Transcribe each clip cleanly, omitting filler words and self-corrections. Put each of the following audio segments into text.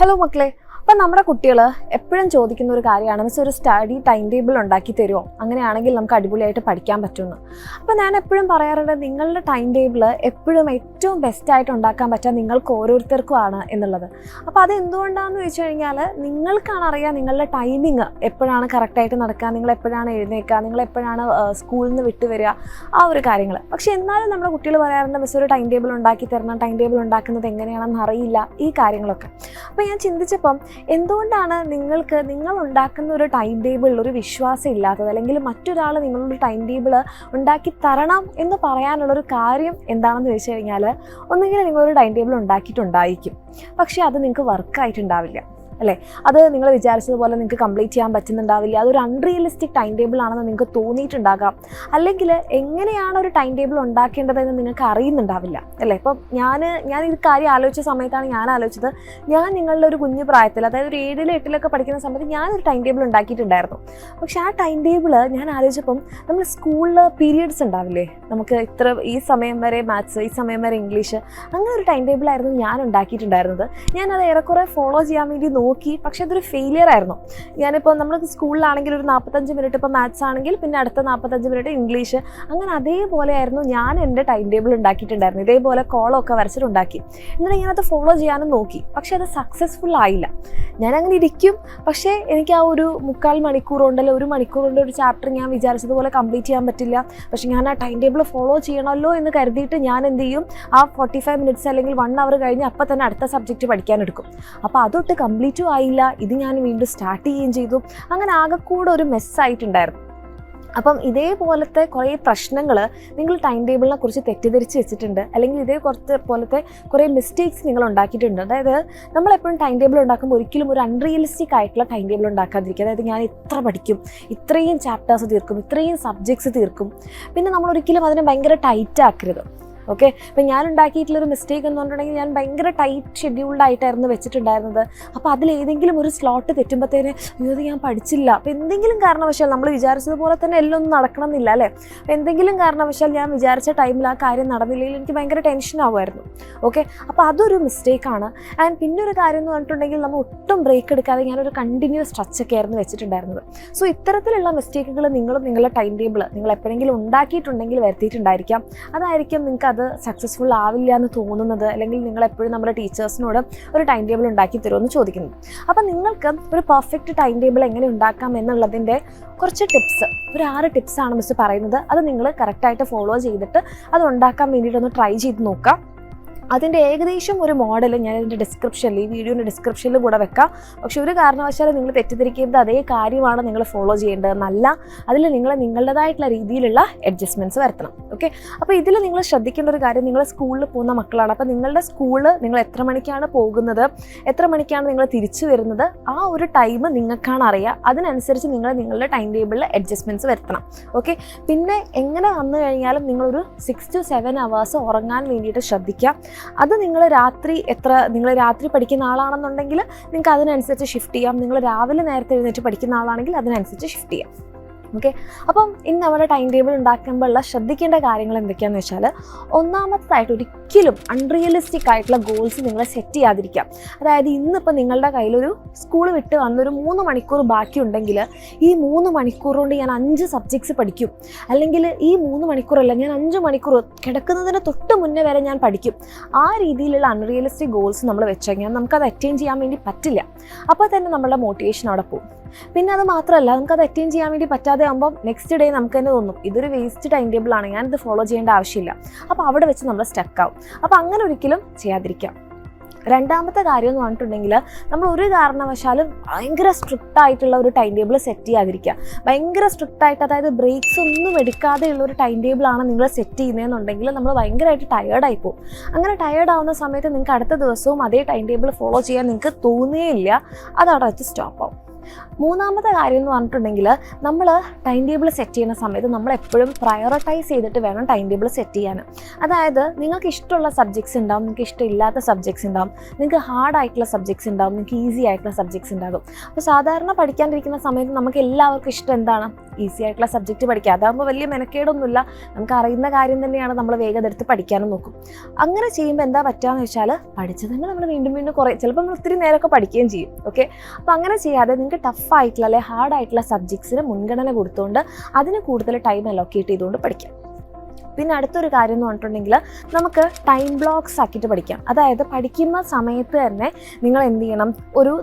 Hello മക്കളെ, അപ്പം നമ്മുടെ കുട്ടികൾ എപ്പോഴും ചോദിക്കുന്ന ഒരു കാര്യമാണ് മിസ് ഒരു സ്റ്റഡി ടൈം ടേബിൾ ഉണ്ടാക്കി തരുമോ, അങ്ങനെയാണെങ്കിൽ നമുക്ക് അടിപൊളിയായിട്ട് പഠിക്കാൻ പറ്റുമെന്ന്. അപ്പോൾ ഞാൻ എപ്പോഴും പറയാറുണ്ട്, നിങ്ങളുടെ ടൈം ടേബിൾ എപ്പോഴും ഏറ്റവും ബെസ്റ്റായിട്ട് ഉണ്ടാക്കാൻ പറ്റുക നിങ്ങൾക്ക് ഓരോരുത്തർക്കുമാണ് എന്നുള്ളത്. അപ്പോൾ അത് എന്തുകൊണ്ടാണെന്ന് ചോദിച്ചു കഴിഞ്ഞാൽ, നിങ്ങൾക്കാണ് അറിയാം നിങ്ങളുടെ ടൈമിങ് എപ്പോഴാണ് കറക്റ്റായിട്ട് നടക്കുക, നിങ്ങൾ എപ്പോഴാണ് എഴുന്നേൽക്കുക, നിങ്ങൾ എപ്പോഴാണ് സ്കൂളിൽ നിന്ന് വിട്ടു വരിക, ആ ഒരു കാര്യങ്ങൾ. പക്ഷേ എന്നാലും നമ്മുടെ കുട്ടികൾ പറയാറുണ്ട്, മിസ് ഒരു ടൈം ടേബിൾ ഉണ്ടാക്കി തരണം, ടൈം ടേബിൾ ഉണ്ടാക്കുന്നത് എങ്ങനെയാണെന്ന് അറിയില്ല, ഈ കാര്യങ്ങളൊക്കെ. അപ്പോൾ ഞാൻ ചിന്തിച്ചപ്പം എന്തുകൊണ്ടാണ് നിങ്ങൾ ഉണ്ടാക്കുന്ന ഒരു ടൈം ടേബിളിൽ ഒരു വിശ്വാസം ഇല്ലാത്തത്, അല്ലെങ്കിൽ മറ്റൊരാൾ നിങ്ങളൊരു ടൈം ടേബിൾ ഉണ്ടാക്കി തരണം എന്ന് പറയാനുള്ളൊരു കാര്യം എന്താണെന്ന് ചോദിച്ചു കഴിഞ്ഞാൽ, ഒന്നുകിൽ നിങ്ങളൊരു ടൈം ടേബിൾ ഉണ്ടാക്കിയിട്ടുണ്ടായിരിക്കും, പക്ഷേ അത് നിങ്ങൾക്ക് വർക്കായിട്ടുണ്ടാവില്ല അല്ലേ, അത് നിങ്ങൾ വിചാരിച്ചതുപോലെ നിങ്ങൾക്ക് കംപ്ലീറ്റ് ചെയ്യാൻ പറ്റുന്നുണ്ടാവില്ല, അതൊരു അൺറിയലിസ്റ്റിക് ടൈം ടേബിൾ ആണെന്ന് നിങ്ങൾക്ക് തോന്നിയിട്ടുണ്ടാകാം, അല്ലെങ്കിൽ എങ്ങനെയാണ് ഒരു ടൈം ടേബിൾ ഉണ്ടാക്കേണ്ടതെന്ന് നിങ്ങൾക്ക് അറിയുന്നുണ്ടാവില്ല അല്ലേ. ഇപ്പം ഞാൻ ഈ കാര്യം ആലോചിച്ച സമയത്താണ് ഞാൻ ആലോചിച്ചത്, ഞാൻ നിങ്ങളുടെ ഒരു കുഞ്ഞു പ്രായത്തിൽ, അതായത് ഒരു 7ലും 8ലൊക്കെ പഠിക്കുന്ന സമയത്ത് ഞാനൊരു ടൈം ടേബിൾ ഉണ്ടാക്കിയിട്ടുണ്ടായിരുന്നു. പക്ഷേ ആ ടൈം ടേബിൾ ഞാൻ ആലോചിച്ചപ്പം, നമ്മൾ സ്കൂളിൽ പീരിയഡ്സ് ഉണ്ടാവില്ലേ, നമുക്ക് ഈ സമയം വരെ മാത്സ്, ഈ സമയം വരെ ഇംഗ്ലീഷ്, അങ്ങനെ ഒരു ടൈം ടേബിളായിരുന്നു ഞാൻ ഉണ്ടാക്കിയിട്ടുണ്ടായിരുന്നത്. ഞാനത് ഏറെക്കുറെ ഫോളോ ചെയ്യാൻ വേണ്ടി നോക്കി, പക്ഷെ അതൊരു ഫെയിലിയർ ആയിരുന്നു. ഞാനിപ്പോൾ നമ്മൾ സ്കൂളിലാണെങ്കിൽ ഒരു 45 മിനിറ്റ് ഇപ്പോൾ മാത്സ് ആണെങ്കിൽ പിന്നെ അടുത്ത 45 മിനിറ്റ് ഇംഗ്ലീഷ്, അങ്ങനെ അതേപോലെ ആയിരുന്നു ഞാൻ എൻ്റെ ടൈം ടേബിൾ ഉണ്ടാക്കിയിട്ടുണ്ടായിരുന്നു. ഇതേപോലെ കോളമൊക്കെ വരച്ചിട്ടുണ്ടാക്കി. എന്നിട്ട് ഞാനത് ഫോളോ ചെയ്യാനും നോക്കി, പക്ഷെ അത് സക്സസ്ഫുൾ ആയില്ല. ഞാനങ്ങനെ ഇരിക്കും, പക്ഷേ എനിക്ക് ആ ഒരു 3/4 മണിക്കൂർ കൊണ്ടല്ലോ 1 മണിക്കൂർ കൊണ്ട് ഒരു ചാപ്റ്റർ ഞാൻ വിചാരിച്ചതുപോലെ കംപ്ലീറ്റ് ചെയ്യാൻ പറ്റില്ല. പക്ഷെ ഞാൻ ആ ടൈം ടേബിൾ ഫോളോ ചെയ്യണമല്ലോ എന്ന് കരുതിയിട്ട് ഞാൻ എന്ത് ചെയ്യും, ആ 45 മിനിറ്റ്സ് അല്ലെങ്കിൽ 1 അവർ കഴിഞ്ഞ് അപ്പം തന്നെ അടുത്ത സബ്ജക്റ്റ് പഠിക്കാനെടുക്കും. അപ്പോൾ അതൊട്ട് കംപ്ലീറ്റും ആയില്ല, ഇത് ഞാൻ വീണ്ടും സ്റ്റാർട്ട് ചെയ്യുകയും ചെയ്തു. അങ്ങനെ ആകെക്കൂടെ ഒരു മെസ്സായിട്ടുണ്ടായിരുന്നു. അപ്പം ഇതേപോലത്തെ കുറേ പ്രശ്നങ്ങൾ നിങ്ങൾ ടൈം ടേബിളിനെ കുറിച്ച് തെറ്റിദ്ധരിച്ച് വെച്ചിട്ടുണ്ട്, അല്ലെങ്കിൽ പോലത്തെ കുറേ മിസ്റ്റേക്സ് നിങ്ങൾ ഉണ്ടാക്കിയിട്ടുണ്ട്. അതായത് നമ്മളെപ്പോഴും ടൈം ടേബിൾ ഉണ്ടാക്കുമ്പോൾ ഒരിക്കലും ഒരു അൺറിയലിസ്റ്റിക് ആയിട്ടുള്ള ടൈം ടേബിൾ ഉണ്ടാക്കാതിരിക്കുക. അതായത് ഞാൻ ഇത്ര പഠിക്കും, ഇത്രയും ചാപ്റ്റേഴ്സ് തീർക്കും, ഇത്രയും സബ്ജക്ട്സ് തീർക്കും, പിന്നെ നമ്മളൊരിക്കലും അതിനെ ഭയങ്കര ടൈറ്റ് ആക്കരുത്. ഓക്കെ, ഇപ്പം ഞാൻ ഉണ്ടാക്കിയിട്ടുള്ളൊരു മിസ്റ്റേക്ക് എന്ന് പറഞ്ഞിട്ടുണ്ടെങ്കിൽ, ഞാൻ ഭയങ്കര ടൈറ്റ് ഷെഡ്യൂൾഡ് ആയിട്ടായിരുന്നു വെച്ചിട്ടുണ്ടായിരുന്നത്. അപ്പോൾ അതിലേതെങ്കിലും ഒരു സ്ലോട്ട് തെറ്റുമ്പോഴത്തേന് ഇത് ഞാൻ പഠിച്ചില്ല, അപ്പോൾ എന്തെങ്കിലും കാരണവശാൽ നമ്മൾ വിചാരിച്ചതുപോലെ തന്നെ എല്ലാം ഒന്നും നടക്കണം എന്നില്ല അല്ലേ, അപ്പോൾ എന്തെങ്കിലും കാരണവശാൽ ഞാൻ വിചാരിച്ച ടൈമിൽ ആ കാര്യം നടന്നില്ലെങ്കിൽ എനിക്ക് ഭയങ്കര ടെൻഷൻ ആവുമായിരുന്നു. ഓക്കെ, അപ്പോൾ അതൊരു മിസ്റ്റേക്കാണ്. ആൻഡ് പിന്നെ ഒരു കാര്യം എന്ന് പറഞ്ഞിട്ടുണ്ടെങ്കിൽ, നമ്മൾ ഒട്ടും ബ്രേക്ക് എടുക്കാതെ ഞാനൊരു കണ്ടിന്യൂസ് സ്ട്രെച്ചൊക്കെ ആയിരുന്നു വെച്ചിട്ടുണ്ടായിരുന്നത്. സോ ഇത്തരത്തിലുള്ള മിസ്റ്റേക്കുകൾ നിങ്ങളുടെ ടൈം ടേബിൾ നിങ്ങൾ എപ്പോഴെങ്കിലും ഉണ്ടാക്കിയിട്ടുണ്ടെങ്കിൽ വരുത്തിയിട്ടുണ്ടായിരിക്കാം. അതായിരിക്കും നിങ്ങൾക്ക് അത് സക്സസ്ഫുൾ ആവില്ല എന്ന് തോന്നുന്നത്, അല്ലെങ്കിൽ നിങ്ങൾ എപ്പോഴും നമ്മുടെ ടീച്ചേഴ്സിനോട് ഒരു ടൈം ടേബിൾ ഉണ്ടാക്കി തരുമെന്ന് ചോദിക്കുന്നത്. അപ്പം നിങ്ങൾക്ക് ഒരു പെർഫെക്റ്റ് ടൈം ടേബിൾ എങ്ങനെ ഉണ്ടാക്കാം എന്നുള്ളതിൻ്റെ കുറച്ച് ടിപ്സ്, ഒരു 6 ടിപ്സാണ് മിസ് പറയുന്നത്. അത് നിങ്ങൾ കറക്റ്റായിട്ട് ഫോളോ ചെയ്തിട്ട് അത് ഉണ്ടാക്കാൻ വേണ്ടിയിട്ടൊന്ന് ട്രൈ ചെയ്ത് നോക്കാം. അതിൻ്റെ ഏകദേശം ഒരു മോഡൽ ഞാൻ ഇതിൻ്റെ ഡിസ്ക്രിപ്ഷനിൽ, ഈ വീഡിയോൻ്റെ ഡിസ്ക്രിപ്ഷനിൽ കൂടെ വെക്കാം. പക്ഷേ ഒരു കാരണവശാലും നിങ്ങൾ തെറ്റിദ്ധരിക്കുന്നത് അതേ കാര്യമാണ് നിങ്ങൾ ഫോളോ ചെയ്യേണ്ടതെന്നല്ല. അതിൽ നിങ്ങൾ നിങ്ങളുടേതായിട്ടുള്ള രീതിയിലുള്ള അഡ്ജസ്റ്റ്മെൻറ്റ്സ് വരുത്തണം. ഓക്കെ, അപ്പോൾ ഇതിൽ നിങ്ങൾ ശ്രദ്ധിക്കേണ്ട ഒരു കാര്യം, നിങ്ങൾ സ്കൂളിൽ പോകുന്ന മക്കളാണ്. അപ്പോൾ നിങ്ങളുടെ സ്കൂള് നിങ്ങൾ എത്ര മണിക്കാണ് പോകുന്നത്, എത്ര മണിക്കാണ് നിങ്ങൾ തിരിച്ചു വരുന്നത്, ആ ഒരു ടൈം നിങ്ങൾക്കാണ് അറിയുക. അതിനനുസരിച്ച് നിങ്ങൾ നിങ്ങളുടെ ടൈം ടേബിളിൽ അഡ്ജസ്റ്റ്മെൻറ്റ്സ് വരുത്തണം. ഓക്കെ, പിന്നെ എങ്ങനെ വന്നു കഴിഞ്ഞാലും നിങ്ങളൊരു 6 to 7 hours ഉറങ്ങാൻ വേണ്ടിയിട്ട് ശ്രദ്ധിക്കുക. അത് നിങ്ങൾ രാത്രി പഠിക്കുന്ന ആളാണെന്നുണ്ടെങ്കിൽ നിങ്ങൾക്ക് അതിനനുസരിച്ച് ഷിഫ്റ്റ് ചെയ്യാം. നിങ്ങൾ രാവിലെ നേരത്തെ എഴുന്നേറ്റ് പഠിക്കുന്ന ആളാണെങ്കിൽ അതിനനുസരിച്ച് ഷിഫ്റ്റ് ചെയ്യാം. ഓക്കെ, അപ്പം ഇന്ന് നമ്മുടെ ടൈം ടേബിൾ ഉണ്ടാക്കുമ്പോഴുള്ള ശ്രദ്ധിക്കേണ്ട കാര്യങ്ങൾ എന്തൊക്കെയാണെന്ന് വെച്ചാൽ, ഒന്നാമതായിട്ട് ഒരിക്കലും അൺറിയലിസ്റ്റിക് ആയിട്ടുള്ള ഗോൾസ് നിങ്ങൾ സെറ്റ് ചെയ്യാതിരിക്കാം. അതായത് ഇന്നിപ്പോൾ നിങ്ങളുടെ കയ്യിലൊരു സ്കൂൾ വിട്ട് വന്നൊരു 3 മണിക്കൂർ ബാക്കിയുണ്ടെങ്കിൽ, ഈ 3 മണിക്കൂർ കൊണ്ട് ഞാൻ 5 സബ്ജക്ട്സ് പഠിക്കും, അല്ലെങ്കിൽ ഈ 3 മണിക്കൂറല്ല ഞാൻ 5 മണിക്കൂർ കിടക്കുന്നതിന് തൊട്ട് മുന്നേ വരെ ഞാൻ പഠിക്കും. ആ രീതിയിലുള്ള അൺറിയലിസ്റ്റിക് ഗോൾസ് നമ്മൾ വെച്ച് കഴിഞ്ഞാൽ നമുക്കത് അറ്റൈൻ ചെയ്യാൻ വേണ്ടി പറ്റില്ല. അപ്പോൾ തന്നെ നമ്മളുടെ മോട്ടിവേഷൻ അവിടെ പോകും. പിന്നെ അത് മാത്രമല്ല, നമുക്കത് അറ്റൈൻ ചെയ്യാൻ വേണ്ടി പറ്റാതെ ആകുമ്പോൾ നെക്സ്റ്റ് ഡേ നമുക്ക് തന്നെ തോന്നും ഇതൊരു വേസ്റ്റ് ടൈം ടേബിൾ ആണ്, ഞാനിത് ഫോളോ ചെയ്യേണ്ട ആവശ്യമില്ല. അപ്പോൾ അവിടെ വെച്ച് നമ്മൾ സ്റ്റക്ക് ആവും. അപ്പോൾ അങ്ങനെ ഒരിക്കലും ചെയ്യാതിരിക്കാം. രണ്ടാമത്തെ കാര്യം എന്ന് പറഞ്ഞിട്ടുണ്ടെങ്കിൽ, നമ്മൾ ഒരു കാരണവശാലും ഭയങ്കര സ്ട്രിക്റ്റ് ആയിട്ടുള്ള ഒരു ടൈം ടേബിൾ സെറ്റ് ചെയ്യാതിരിക്കുക. ഭയങ്കര സ്ട്രിക്റ്റ് ആയിട്ട്, അതായത് ബ്രേക്സ് ഒന്നും എടുക്കാതെയുള്ള ഒരു ടൈം ടേബിളാണ് നിങ്ങൾ സെറ്റ് ചെയ്യുന്നതെന്നുണ്ടെങ്കിൽ നമ്മൾ ഭയങ്കരമായിട്ട് ടയേർഡായി പോകും. അങ്ങനെ ടയേർഡ് ആവുന്ന സമയത്ത് നിങ്ങൾക്ക് അടുത്ത ദിവസവും അതേ ടൈം ടേബിൾ ഫോളോ ചെയ്യാൻ നിങ്ങൾക്ക് തോന്നുകയില്ല, അതവിടെ വെച്ച് സ്റ്റോപ്പ് ആവും. മൂന്നാമത്തെ കാര്യം എന്ന് പറഞ്ഞിട്ടുണ്ടെങ്കിൽ, നമ്മൾ ടൈം ടേബിൾ സെറ്റ് ചെയ്യുന്ന സമയത്ത് നമ്മൾ എപ്പോഴും പ്രയോറിറ്റൈസ് ചെയ്തിട്ട് വേണം ടൈം ടേബിൾ സെറ്റ് ചെയ്യാൻ. അതായത് നിങ്ങൾക്ക് ഇഷ്ടമുള്ള സബ്ജക്ട്സ് ഉണ്ടാവും, നിങ്ങൾക്ക് ഇഷ്ടമില്ലാത്ത സബ്ജക്ട്സ് ഉണ്ടാവും, നിങ്ങൾക്ക് ഹാർഡായിട്ടുള്ള സബ്ജക്ട്സ് ഉണ്ടാവും, നിങ്ങൾക്ക് ഈസി ആയിട്ടുള്ള സബ്ജക്ട്സ് ഉണ്ടാകും. അപ്പോൾ സാധാരണ പഠിക്കാണ്ടിരിക്കുന്ന സമയത്ത് നമുക്ക് എല്ലാവർക്കും ഇഷ്ടം എന്താണ്, ഈസി ആയിട്ടുള്ള സബ്ജക്റ്റ് പഠിക്കുക. അതാകുമ്പോൾ വലിയ മെനക്കേടൊന്നുമില്ല, നമുക്ക് അറിയുന്ന കാര്യം തന്നെയാണ്, നമ്മൾ വേഗം എടുത്ത് പഠിക്കാനും നോക്കും. അങ്ങനെ ചെയ്യുമ്പോൾ എന്താ പറ്റുകയെന്ന് വെച്ചാൽ പഠിച്ചത് തന്നെ നമ്മൾ വീണ്ടും വീണ്ടും കുറേ ചിലപ്പോൾ നമ്മൾ ഒത്തിരി നേരമൊക്കെ പഠിക്കുകയും ചെയ്യും. ഓക്കെ, അപ്പോൾ അങ്ങനെ ചെയ്യാതെ നിങ്ങൾക്ക് ടഫായിട്ടുള്ള അല്ലെങ്കിൽ ഹാർഡായിട്ടുള്ള സബ്ജക്ട്സിന് മുൻഗണന കൊടുത്തുകൊണ്ട് അതിന് കൂടുതൽ ടൈം അലോക്കേറ്റ് ചെയ്തുകൊണ്ട് പഠിക്കാം. പിന്നെ അടുത്തൊരു കാര്യം എന്ന് പറഞ്ഞിട്ടുണ്ടെങ്കിൽ നമുക്ക് ടൈം ബ്ലോക്സ് ആക്കിയിട്ട് പഠിക്കാം. അതായത് പഠിക്കുന്ന സമയത്ത് തന്നെ നിങ്ങൾ എന്ത് ചെയ്യണം,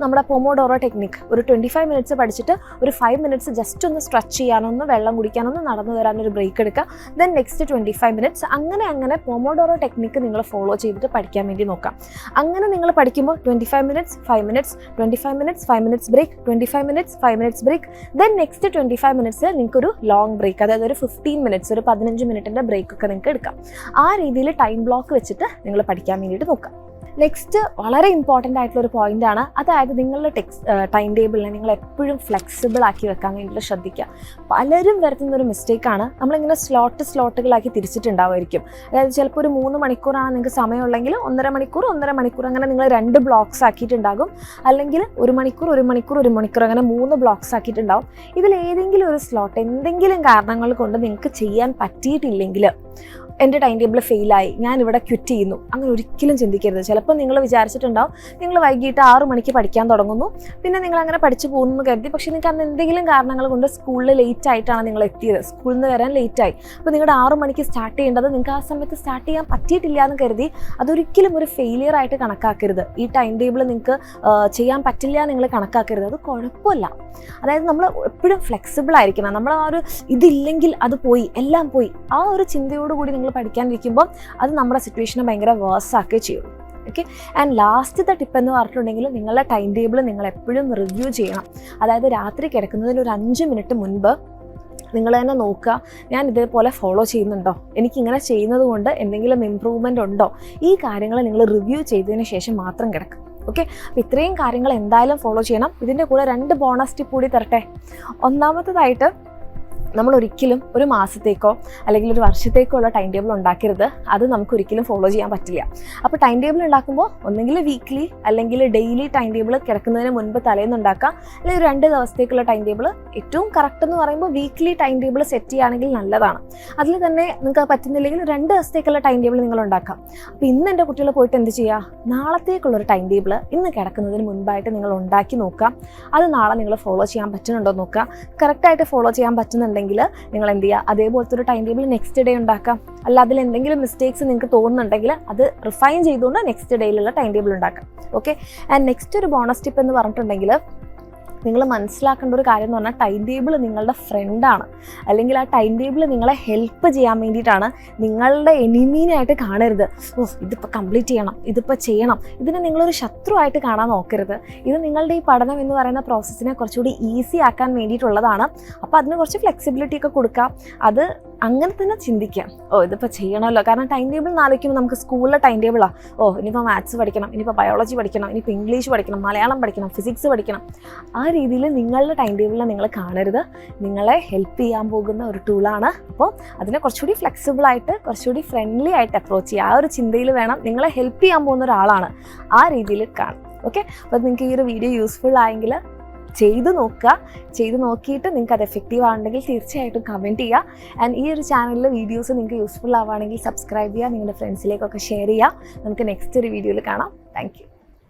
നമ്മുടെ പൊമോഡോറോ ടെക്നിക്ക് ഒരു 25 മിനിറ്റ്സ് പഠിച്ചിട്ട് ഒരു 5 മിനിറ്റ്സ് ജസ്റ്റ് ഒന്ന് സ്ട്രെച്ച് ചെയ്യാനൊന്ന് വെള്ളം കുടിക്കാനൊന്ന് നടന്നു വരാനൊരു ബ്രേക്ക് എടുക്കുക. ദെൻ നെക്സ്റ്റ് 25 മിനിറ്റ്സ് അങ്ങനെ പൊമോഡോറോ ടെക്നിക്ക് നിങ്ങൾ ഫോളോ ചെയ്തിട്ട് പഠിക്കാൻ വേണ്ടി നോക്കാം. അങ്ങനെ നിങ്ങൾ പഠിക്കുമ്പോൾ 25 minutes 5 minutes 25 minutes 5 minutes break 25 minutes 5 minutes break then next 25 minutes നിങ്ങൾക്കൊരു ലോങ് ബ്രേക്ക്, അതായത് ഒരു 15 മിനിറ്റ്സ് ഒരു 15 മിനിറ്റിൻ്റെ ബ്രേക്ക് ഒക്കെ നിങ്ങൾക്ക് എടുക്കാം. ആ രീതിയിൽ ടൈം ബ്ലോക്ക് വെച്ചിട്ട് നിങ്ങൾ പഠിക്കാൻ വേണ്ടിയിട്ട് നോക്കാം. നെക്സ്റ്റ് വളരെ ഇമ്പോർട്ടൻ്റ് ആയിട്ടുള്ള ഒരു പോയിന്റ് ആണ്, അതായത് നിങ്ങളുടെ ടൈം ടേബിളിനെ നിങ്ങൾ എപ്പോഴും ഫ്ലെക്സിബിൾ ആക്കി വെക്കാൻ വേണ്ടിയിട്ട് ശ്രദ്ധിക്കുക. പലരും വരുത്തുന്നൊരു മിസ്റ്റേക്കാണ്, നമ്മളിങ്ങനെ സ്ലോട്ടുകളാക്കി തിരിച്ചിട്ടുണ്ടാവുമായിരിക്കും. അതായത് ചിലപ്പോൾ ഒരു 3 മണിക്കൂറാണ് നിങ്ങൾക്ക് സമയമുള്ളെങ്കിൽ 1.5 മണിക്കൂർ അങ്ങനെ നിങ്ങൾ 2 ബ്ലോക്സ് ആക്കിയിട്ടുണ്ടാകും. അല്ലെങ്കിൽ 1 മണിക്കൂർ അങ്ങനെ 3 ബ്ലോക്സ് ആക്കിയിട്ടുണ്ടാവും. ഇതിലേതെങ്കിലും ഒരു സ്ലോട്ട് എന്തെങ്കിലും കാരണങ്ങൾ കൊണ്ട് നിങ്ങൾക്ക് ചെയ്യാൻ പറ്റിയിട്ടില്ലെങ്കിൽ എൻ്റെ ടൈം ടേബിൾ ഫെയിലായി, ഞാൻ ഇവിടെ ക്വിറ്റ് ചെയ്യുന്നു, അങ്ങനെ ഒരിക്കലും ചിന്തിക്കരുത്. ചിലപ്പോൾ നിങ്ങൾ വിചാരിച്ചിട്ടുണ്ടാവും നിങ്ങൾ വൈകിട്ട് 6 മണിക്ക് പഠിക്കാൻ തുടങ്ങുന്നു, പിന്നെ നിങ്ങൾ അങ്ങനെ പഠിച്ചു പോകുന്നു കരുതി. പക്ഷേ നിങ്ങൾക്ക് അന്ന് എന്തെങ്കിലും കാരണങ്ങൾ കൊണ്ട് സ്കൂളിൽ ലേറ്റ് ആയിട്ടാണ് നിങ്ങൾ എത്തിയത്, സ്കൂളിൽ നിന്ന് വരാൻ ലേറ്റായി. അപ്പോൾ നിങ്ങളുടെ 6 മണിക്ക് സ്റ്റാർട്ട് ചെയ്യേണ്ടത് നിങ്ങൾക്ക് ആ സമയത്ത് സ്റ്റാർട്ട് ചെയ്യാൻ പറ്റിയിട്ടില്ല എന്ന് കരുതി അതൊരിക്കലും ഒരു ഫെയിലിയർ ആയിട്ട് കണക്കാക്കരുത്. ഈ ടൈം ടേബിൾ നിങ്ങൾക്ക് ചെയ്യാൻ പറ്റില്ല നിങ്ങൾ കണക്കാക്കരുത്, അത് കുഴപ്പമില്ല. അതായത് നമ്മൾ എപ്പോഴും ഫ്ലെക്സിബിൾ ആയിരിക്കണം. നമ്മൾ ആ ഒരു ഇതില്ലെങ്കിൽ അത് പോയി, എല്ലാം പോയി, ആ ഒരു ചിന്തയോടുകൂടി നിങ്ങൾ പഠിക്കാനിരിക്കുമ്പോൾ അത് നമ്മുടെ സിറ്റുവേഷനെ ഭയങ്കര വേഴ്സ് ആക്കുകയും ചെയ്യും. ഓക്കെ, ആൻഡ് ലാസ്റ്റത്തെ ടിപ്പ് എന്ന് പറഞ്ഞിട്ടുണ്ടെങ്കിൽ നിങ്ങളുടെ ടൈം ടേബിൾ നിങ്ങൾ എപ്പോഴും റിവ്യൂ ചെയ്യണം. അതായത് രാത്രി കിടക്കുന്നതിന് ഒരു 5 മിനിറ്റ് മുൻപ് നിങ്ങൾ തന്നെ നോക്കുക, ഞാൻ ഇതേപോലെ ഫോളോ ചെയ്യുന്നുണ്ടോ, എനിക്കിങ്ങനെ ചെയ്യുന്നത് കൊണ്ട് എന്തെങ്കിലും ഇമ്പ്രൂവ്മെൻ്റ് ഉണ്ടോ, ഈ കാര്യങ്ങൾ നിങ്ങൾ റിവ്യൂ ചെയ്തതിന് ശേഷം മാത്രം കിടക്കും. ഓക്കെ, അപ്പോൾ ഇത്രയും കാര്യങ്ങൾ എന്തായാലും ഫോളോ ചെയ്യണം. ഇതിൻ്റെ കൂടെ 2 ബോണസ് ടിപ്പ് കൂടി തരട്ടെ. ഒന്നാമത്തേതായിട്ട്, നമ്മൾ ഒരിക്കലും ഒരു മാസത്തേക്കോ അല്ലെങ്കിൽ ഒരു വർഷത്തേക്കോ ഉള്ള ടൈം ടേബിൾ ഉണ്ടാക്കരുത്. അത് നമുക്ക് ഒരിക്കലും ഫോളോ ചെയ്യാൻ പറ്റില്ല. അപ്പോൾ ടൈം ടേബിൾ ഉണ്ടാക്കുമ്പോൾ ഒന്നെങ്കിൽ വീക്ക്ലി അല്ലെങ്കിൽ ഡെയിലി ടൈം ടേബിൾ കിടക്കുന്നതിന് മുൻപ് തലേന്ന് ഉണ്ടാക്കാം, അല്ലെങ്കിൽ 2 ദിവസത്തേക്കുള്ള ടൈം ടേബിൾ. ഏറ്റവും കറക്റ്റ് എന്ന് പറയുമ്പോൾ വീക്ക്ലി ടൈം ടേബിൾ സെറ്റ് ചെയ്യുകയാണെങ്കിൽ നല്ലതാണ്. അതിൽ തന്നെ നിങ്ങൾക്ക് പറ്റുന്നില്ലെങ്കിൽ 2 ദിവസത്തേക്കുള്ള ടൈം ടേബിൾ നിങ്ങൾ ഉണ്ടാക്കാം. അപ്പോൾ ഇന്ന് എൻ്റെ കുട്ടികൾ പോയിട്ട് എന്ത് ചെയ്യുക, നാളത്തേക്കുള്ളൊരു ടൈം ടേബിൾ ഇന്ന് കിടക്കുന്നതിന് മുൻപായിട്ട് നിങ്ങൾ ഉണ്ടാക്കി നോക്കാം. അത് നാളെ നിങ്ങൾ ഫോളോ ചെയ്യാൻ പറ്റുന്നുണ്ടോ നോക്കുക. കറക്റ്റായിട്ട് ഫോളോ ചെയ്യാൻ പറ്റുന്നുണ്ടെങ്കിൽ നിങ്ങൾ എന്ത് ചെയ്യുക, അതേപോലത്തെ ഒരു ടൈം ടേബിൾ നെക്സ്റ്റ് ഡേ ഉണ്ടാക്കാം. അല്ല അതിൽ എന്തെങ്കിലും മിസ്റ്റേക്സ് നിങ്ങൾക്ക് തോന്നുന്നുണ്ടെങ്കിൽ അത് റിഫൈൻ ചെയ്തുകൊണ്ട് നെക്സ്റ്റ് ഡേയിലുള്ള ടൈം ടേബിൾ ഉണ്ടാക്കാം. ഓക്കെ, ആൻഡ് നെക്സ്റ്റ് ഒരു ബോണസ് ടിപ്പ് എന്ന് പറഞ്ഞിട്ടുണ്ടെങ്കിൽ നിങ്ങൾ മനസ്സിലാക്കേണ്ട ഒരു കാര്യം എന്ന് പറഞ്ഞാൽ ടൈം ടേബിൾ നിങ്ങളുടെ ഫ്രണ്ടാണ്, അല്ലെങ്കിൽ ആ ടൈം ടേബിൾ നിങ്ങളെ ഹെൽപ്പ് ചെയ്യാൻ വേണ്ടിയിട്ടാണ്. നിങ്ങളുടെ എനിമീനായിട്ട് കാണരുത്. ഇതിപ്പോൾ കംപ്ലീറ്റ് ചെയ്യണം, ഇതിപ്പോൾ ചെയ്യണം, ഇതിനെ നിങ്ങളൊരു ശത്രുവായിട്ട് കാണാൻ നോക്കരുത്. ഇത് നിങ്ങളുടെ ഈ പഠനം എന്ന് പറയുന്ന പ്രോസസ്സിനെ കുറച്ചുകൂടി ഈസി ആക്കാൻ വേണ്ടിയിട്ടുള്ളതാണ്. അപ്പോൾ അതിന് കുറച്ച് ഫ്ലെക്സിബിലിറ്റി ഒക്കെ കൊടുക്കാം. അത് അങ്ങനെ തന്നെ ചിന്തിക്കാം, ഇതിപ്പോൾ ചെയ്യണമല്ലോ. കാരണം ടൈം ടേബിൾ ആലോചിക്കുമ്പോൾ നമുക്ക് സ്കൂളിലെ ടൈം ടേബിളാണ്, ഇനിയിപ്പോൾ മാത്സ് പഠിക്കണം, ഇനിയിപ്പോൾ ബയോളജി പഠിക്കണം, ഇനിയിപ്പോൾ ഇംഗ്ലീഷ് പഠിക്കണം, മലയാളം പഠിക്കണം, ഫിസിക്സ് പഠിക്കണം. ആ രീതിയിൽ നിങ്ങളുടെ ടൈം ടേബിളിനെ നിങ്ങൾ കാണരുത്. നിങ്ങളെ ഹെൽപ്പ് ചെയ്യാൻ പോകുന്ന ഒരു ടൂളാണ്. അപ്പോൾ അതിനെ കുറച്ചുകൂടി ഫ്ലെക്സിബിളായിട്ട് കുറച്ചുകൂടി ഫ്രണ്ട്ലി ആയിട്ട് അപ്രോച്ച് ചെയ്യുക. ആ ഒരു ചിന്തയിൽ വേണം, നിങ്ങളെ ഹെൽപ്പ് ചെയ്യാൻ പോകുന്ന ഒരാളാണ്, ആ രീതിയിൽ കാണും. ഓക്കെ, അപ്പോൾ നിങ്ങൾക്ക് ഈ ഒരു വീഡിയോ യൂസ്ഫുൾ ആയെങ്കിൽ ചെയ്ത് നോക്കുക. ചെയ്ത് നോക്കിയിട്ട് നിങ്ങൾക്ക് അത് എഫക്റ്റീവ് ആണെങ്കിൽ തീർച്ചയായിട്ടും കമൻറ്റ് ചെയ്യുക. ആൻഡ് ഈ ഒരു ചാനലിലെ വീഡിയോസ് നിങ്ങൾക്ക് യൂസ്ഫുൾ ആവുകയാണെങ്കിൽ സബ്സ്ക്രൈബ് ചെയ്യുക, നിങ്ങളുടെ ഫ്രണ്ട്സിലേക്കൊക്കെ ഷെയർ ചെയ്യുക. നമുക്ക് നെക്സ്റ്റ് ഒരു വീഡിയോയിൽ കാണാം. Thank you.